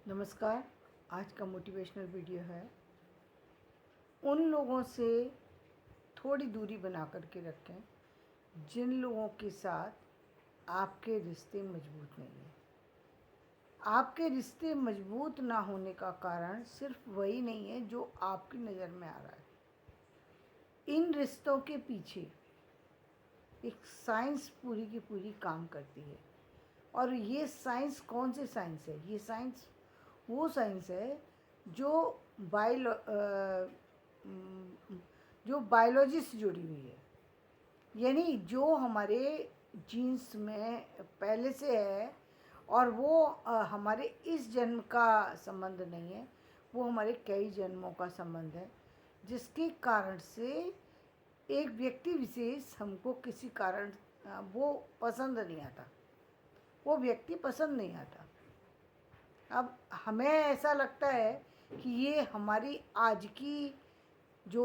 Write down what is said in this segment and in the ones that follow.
नमस्कार। आज का मोटिवेशनल वीडियो है उन लोगों से थोड़ी दूरी बना कर के रखें जिन लोगों के साथ आपके रिश्ते मजबूत नहीं हैं। आपके रिश्ते मजबूत ना होने का कारण सिर्फ वही नहीं है जो आपकी नज़र में आ रहा है। इन रिश्तों के पीछे एक साइंस पूरी की पूरी काम करती है। और ये साइंस कौन सी साइंस है? ये साइंस वो साइंस है जो बायो जो बायोलॉजी से जुड़ी हुई है। यानी जो हमारे जीन्स में पहले से है और वो हमारे इस जन्म का संबंध नहीं है, वो हमारे कई जन्मों का संबंध है, जिसके कारण से एक व्यक्ति विशेष हमको किसी कारण वो पसंद नहीं आता, वो व्यक्ति पसंद नहीं आता। अब हमें ऐसा लगता है कि ये हमारी आज की जो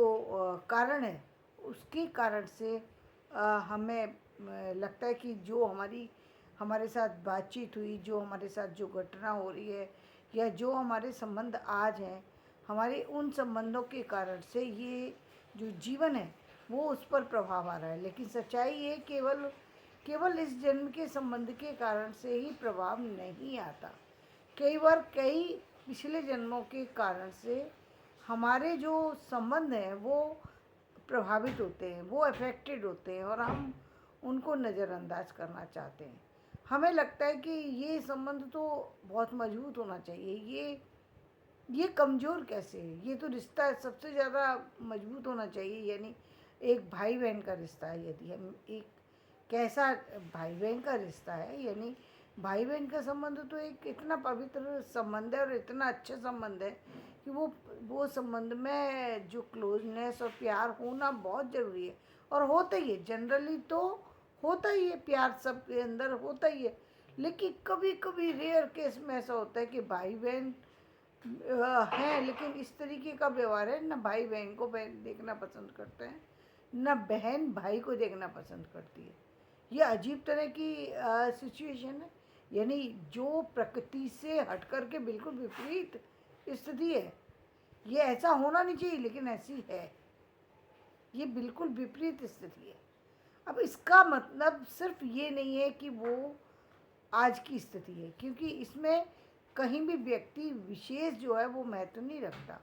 कारण है उसके कारण से हमें लगता है कि जो हमारे साथ बातचीत हुई, जो हमारे साथ जो घटना हो रही है या जो हमारे संबंध आज हैं, हमारे उन संबंधों के कारण से ये जो जीवन है वो उस पर प्रभाव आ रहा है। लेकिन सच्चाई ये केवल इस जन्म के संबंध के कारण से ही प्रभाव नहीं आता। कई बार कई पिछले जन्मों के कारण से हमारे जो संबंध हैं वो प्रभावित होते हैं, वो अफेक्टेड होते हैं और हम उनको नज़रअंदाज करना चाहते हैं। हमें लगता है कि ये संबंध तो बहुत मजबूत होना चाहिए, ये कमज़ोर कैसे है? ये तो रिश्ता सबसे ज़्यादा मजबूत होना चाहिए। यानी एक भाई बहन का रिश्ता है, यदि हम एक कैसा भाई बहन का रिश्ता है, यानी भाई बहन का संबंध तो एक इतना पवित्र संबंध है और इतना अच्छा संबंध है कि वो संबंध में जो क्लोजनेस और प्यार होना बहुत ज़रूरी है। और होता ही है, जनरली तो होता ही है, प्यार सबके अंदर होता ही है। लेकिन कभी कभी रेयर केस में ऐसा होता है कि भाई बहन हैं लेकिन इस तरीके का व्यवहार है, ना भाई बहन को बहन देखना पसंद करते हैं, ना बहन भाई को देखना पसंद करती है। ये अजीब तरह की सिचुएशन है। यानी जो प्रकृति से हट कर के बिल्कुल विपरीत स्थिति है। ये ऐसा होना नहीं चाहिए लेकिन ऐसी है, ये बिल्कुल विपरीत स्थिति है। अब इसका मतलब सिर्फ ये नहीं है कि वो आज की स्थिति है, क्योंकि इसमें कहीं भी व्यक्ति विशेष जो है वो महत्व नहीं रखता।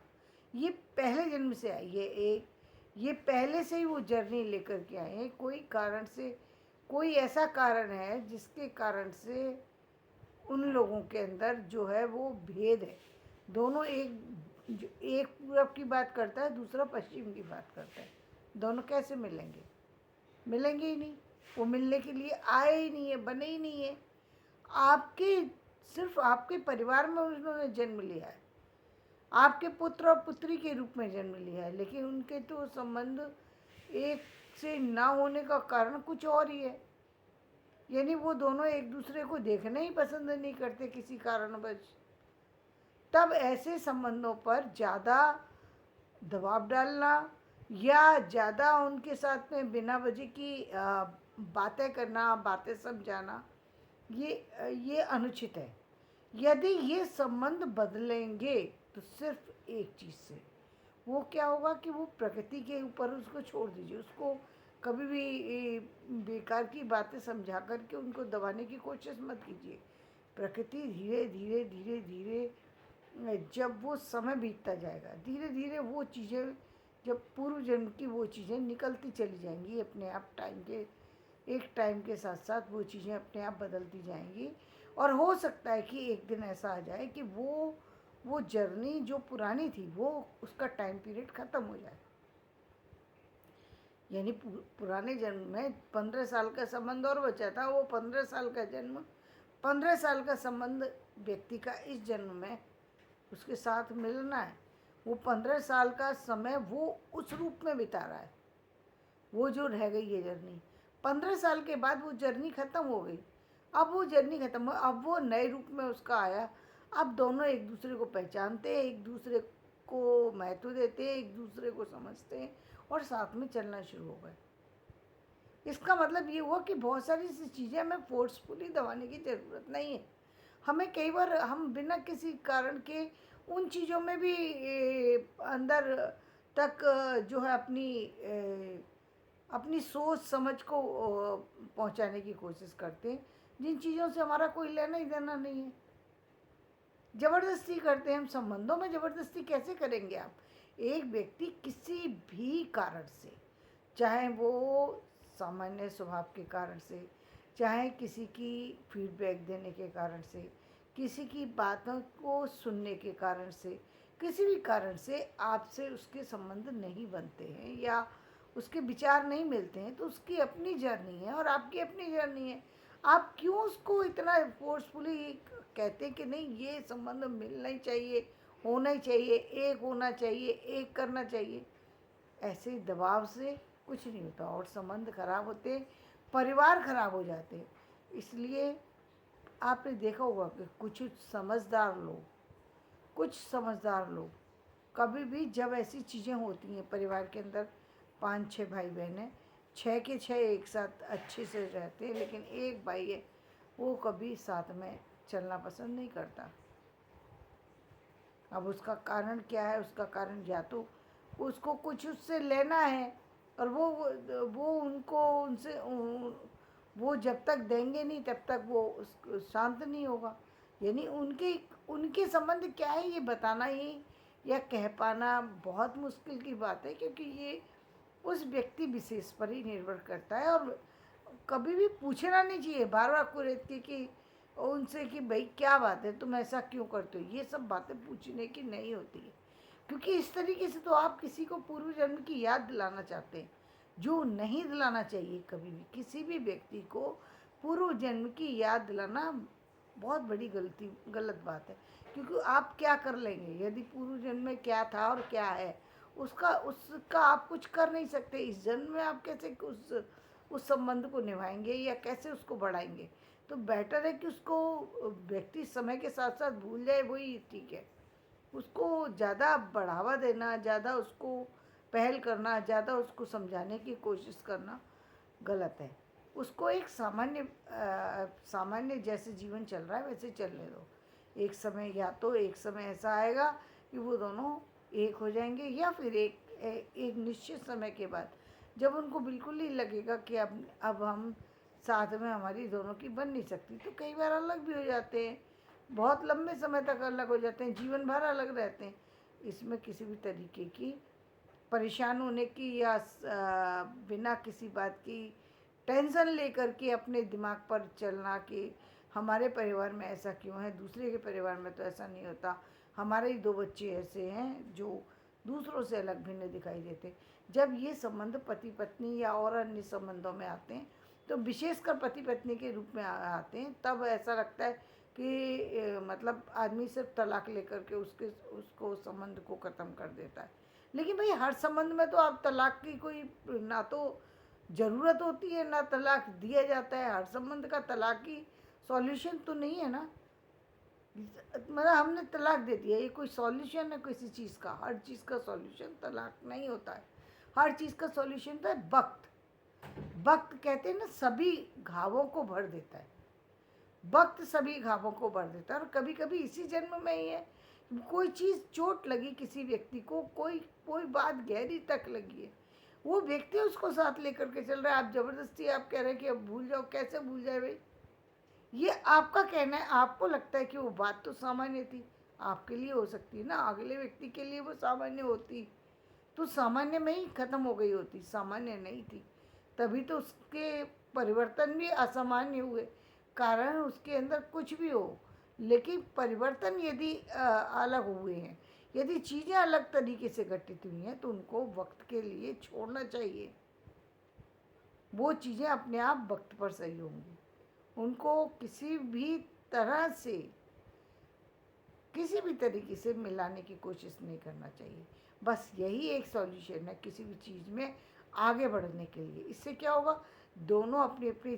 ये पहले जन्म से आई है, ये पहले से ही वो जर्नी लेकर के आए हैं। कोई कारण से, कोई ऐसा कारण है जिसके कारण से उन लोगों के अंदर जो है वो भेद है। दोनों एक पूरब की बात करता है, दूसरा पश्चिम की बात करता है। दोनों कैसे मिलेंगे? मिलेंगे ही नहीं। वो मिलने के लिए आए ही नहीं है, बने ही नहीं है। सिर्फ आपके परिवार में उन्होंने जन्म लिया है, आपके पुत्र और पुत्री के रूप में जन्म लिया है, लेकिन उनके तो संबंध एक से ना होने का कारण कुछ और ही है। यानी वो दोनों एक दूसरे को देखना ही पसंद नहीं करते किसी कारणवश। तब ऐसे संबंधों पर ज़्यादा दबाव डालना या ज़्यादा उनके साथ में बिना वजह की बातें करना, बातें समझाना, ये अनुचित है। यदि ये संबंध बदलेंगे तो सिर्फ एक चीज़ से, वो क्या होगा कि वो प्रकृति के ऊपर उसको छोड़ दीजिए। उसको कभी भी बेकार की बातें समझा करके उनको दबाने की कोशिश मत कीजिए। प्रकृति धीरे धीरे धीरे धीरे जब वो समय बीतता जाएगा, धीरे धीरे वो चीज़ें, जब पूर्व जन्म की वो चीज़ें निकलती चली जाएंगी अपने आप। टाइम के साथ साथ वो चीज़ें अपने आप बदलती जाएंगी। और हो सकता है कि एक दिन ऐसा आ जाए कि वो जर्नी जो पुरानी थी वो उसका टाइम पीरियड ख़त्म हो जाए। यानी पुराने जन्म में 15 साल का संबंध और बचा था, वो 15 साल का संबंध व्यक्ति का इस जन्म में उसके साथ मिलना है। वो 15 साल का समय वो उस रूप में बिता रहा है। वो जो रह गई है जर्नी, 15 साल के बाद वो जर्नी ख़त्म हो गई। अब वो जर्नी ख़त्म हो, अब वो नए रूप में उसका आया। अब दोनों एक दूसरे को पहचानते हैं, एक दूसरे को महत्व देते हैं, एक दूसरे को समझते हैं और साथ में चलना शुरू हो गए। इसका मतलब ये हुआ कि बहुत सारी चीज़ें हमें फोर्सफुली दबाने की ज़रूरत नहीं है। हमें कई बार हम बिना किसी कारण के उन चीज़ों में भी अंदर तक जो है अपनी सोच समझ को पहुंचाने की कोशिश करते हैं, जिन चीज़ों से हमारा कोई लेना ही देना नहीं है। ज़बरदस्ती करते हैं हम। संबंधों में ज़बरदस्ती कैसे करेंगे आप? एक व्यक्ति किसी भी कारण से, चाहे वो सामान्य स्वभाव के कारण से, चाहे किसी की फीडबैक देने के कारण से, किसी की बातों को सुनने के कारण से, किसी भी कारण से आपसे उसके संबंध नहीं बनते हैं या उसके विचार नहीं मिलते हैं, तो उसकी अपनी जर्नी है और आपकी अपनी जर्नी है। आप क्यों उसको इतना फोर्सफुली कहते हैं कि नहीं ये संबंध मिलना ही चाहिए, होना ही चाहिए, एक होना चाहिए, एक करना चाहिए? ऐसे दबाव से कुछ नहीं होता और संबंध खराब होते, परिवार खराब हो जाते। इसलिए आपने देखा होगा कि कुछ समझदार लोग कभी भी जब ऐसी चीज़ें होती हैं परिवार के अंदर, 5-6 भाई बहन हैं, 6 के 6 एक साथ अच्छे से रहते हैं, लेकिन एक भाई है वो कभी साथ में चलना पसंद नहीं करता। अब उसका कारण क्या है? उसका कारण या तो उसको कुछ उससे लेना है और वो उनको उनसे वो जब तक देंगे नहीं तब तक वो शांत नहीं होगा। यानी उनके उनके संबंध क्या है ये बताना ही या कह पाना बहुत मुश्किल की बात है, क्योंकि ये उस व्यक्ति विशेष पर ही निर्भर करता है। और कभी भी पूछना नहीं चाहिए बार बार कुरेद के कि उनसे कि भाई क्या बात है, तुम ऐसा क्यों करते हो। ये सब बातें पूछने की नहीं होती है, क्योंकि इस तरीके से तो आप किसी को पूर्व जन्म की याद दिलाना चाहते हैं, जो नहीं दिलाना चाहिए कभी भी। किसी भी व्यक्ति को पूर्व जन्म की याद दिलाना बहुत बड़ी गलत बात है, क्योंकि आप क्या कर लेंगे यदि पूर्व जन्म में क्या था और क्या है उसका आप कुछ कर नहीं सकते। इस जन्म में आप कैसे उस संबंध को निभाएंगे या कैसे उसको बढ़ाएंगे? तो बेटर है कि उसको व्यक्ति समय के साथ साथ भूल जाए, वही ठीक है। उसको ज़्यादा बढ़ावा देना, ज़्यादा उसको पहल करना, ज़्यादा उसको समझाने की कोशिश करना गलत है। उसको एक सामान्य जैसे जीवन चल रहा है वैसे चलने दो। एक समय ऐसा आएगा कि वो दोनों एक हो जाएंगे, या फिर एक निश्चित समय के बाद जब उनको बिल्कुल ही लगेगा कि अब हम साथ में हमारी दोनों की बन नहीं सकती, तो कई बार अलग भी हो जाते हैं। बहुत लंबे समय तक अलग हो जाते हैं, जीवन भर अलग रहते हैं। इसमें किसी भी तरीके की परेशान होने की या बिना किसी बात की टेंशन लेकर के अपने दिमाग पर चलना कि हमारे परिवार में ऐसा क्यों है, दूसरे के परिवार में तो ऐसा नहीं होता, हमारे ही 2 बच्चे ऐसे हैं जो दूसरों से अलग भिन्न दिखाई देते। जब ये संबंध पति पत्नी या और अन्य संबंधों में आते हैं, तो विशेषकर पति पत्नी के रूप में आते हैं, तब ऐसा लगता है कि मतलब आदमी सिर्फ तलाक लेकर के उसको संबंध को ख़त्म कर देता है। लेकिन भाई हर संबंध में तो आप तलाक की कोई ना तो ज़रूरत होती है ना तलाक दिया जाता है। हर संबंध का तलाक की सॉल्यूशन तो नहीं है ना। मतलब हमने तलाक दे दिया, ये कोई सॉल्यूशन है किसी चीज़ का? हर चीज़ का सॉल्यूशन तलाक नहीं होता है। हर चीज़ का सॉल्यूशन तो है वक्त। वक्त कहते हैं ना, सभी घावों को भर देता है। वक्त सभी घावों को भर देता है। और कभी कभी इसी जन्म में ही है, कोई चीज़ चोट लगी किसी व्यक्ति को, कोई कोई बात गहरी तक लगी है, वो व्यक्ति उसको साथ लेकर के चल रहा है। आप ज़बरदस्ती आप कह रहे हैं कि अब भूल जाओ, कैसे भूल जाए भाई? ये आपका कहना है, आपको लगता है कि वो बात तो सामान्य थी, आपके लिए हो सकती है ना, अगले व्यक्ति के लिए वो सामान्य होती तो सामान्य में ही ख़त्म हो गई होती, सामान्य नहीं थी। तभी तो उसके परिवर्तन भी असामान्य हुए। कारण उसके अंदर कुछ भी हो, लेकिन परिवर्तन यदि अलग हुए हैं, यदि चीज़ें अलग तरीके से घटित हुई हैं, तो उनको वक्त के लिए छोड़ना चाहिए। वो चीज़ें अपने आप वक्त पर सही होंगी। उनको किसी भी तरीके से मिलाने की कोशिश नहीं करना चाहिए। बस यही एक सॉल्यूशन है किसी भी चीज़ में आगे बढ़ने के लिए। इससे क्या होगा, दोनों अपनी अपनी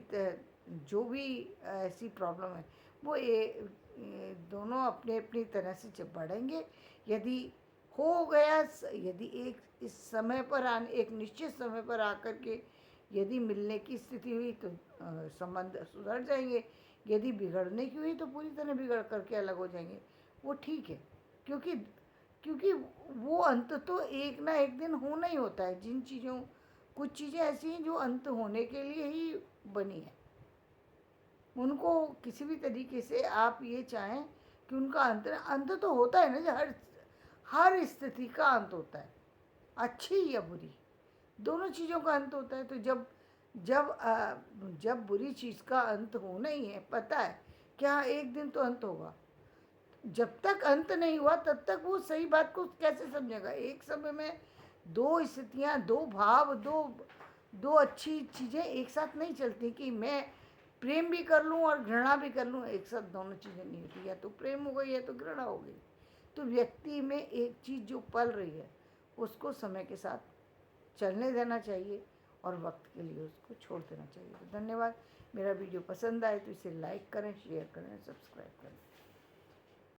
जो भी ऐसी प्रॉब्लम है वो दोनों अपने अपनी तरह से जब बढ़ेंगे, यदि हो गया यदि एक निश्चित समय पर आकर के यदि मिलने की स्थिति हुई तो संबंध सुधर जाएंगे। यदि बिगड़ने की हुई तो पूरी तरह बिगड़ करके अलग हो जाएंगे, वो ठीक है। क्योंकि क्योंकि वो अंत तो एक ना एक दिन होना ही होता है। जिन चीज़ों, कुछ चीज़ें ऐसी हैं जो अंत होने के लिए ही बनी है, उनको किसी भी तरीके से आप ये चाहें कि उनका अंत तो होता है ना, हर स्थिति का अंत होता है, अच्छी या बुरी, दोनों चीज़ों का अंत होता है। तो जब जब बुरी चीज़ का अंत होना ही है, पता है कि हाँ एक दिन तो अंत होगा, जब तक अंत नहीं हुआ तब तक वो सही बात को कैसे समझेगा। एक समय में दो स्थितियाँ, दो भाव, दो दो अच्छी चीज़ें एक साथ नहीं चलती कि मैं प्रेम भी कर लूँ और घृणा भी कर लूँ, एक साथ दोनों चीज़ें नहीं होती। या तो प्रेम हो गई या तो घृणा हो गई। तो व्यक्ति में एक चीज़ जो पल रही है उसको समय के साथ चलने देना चाहिए और वक्त के लिए उसको छोड़ देना चाहिए। तो धन्यवाद। मेरा वीडियो पसंद आए तो इसे लाइक करें, शेयर करें, सब्सक्राइब करें।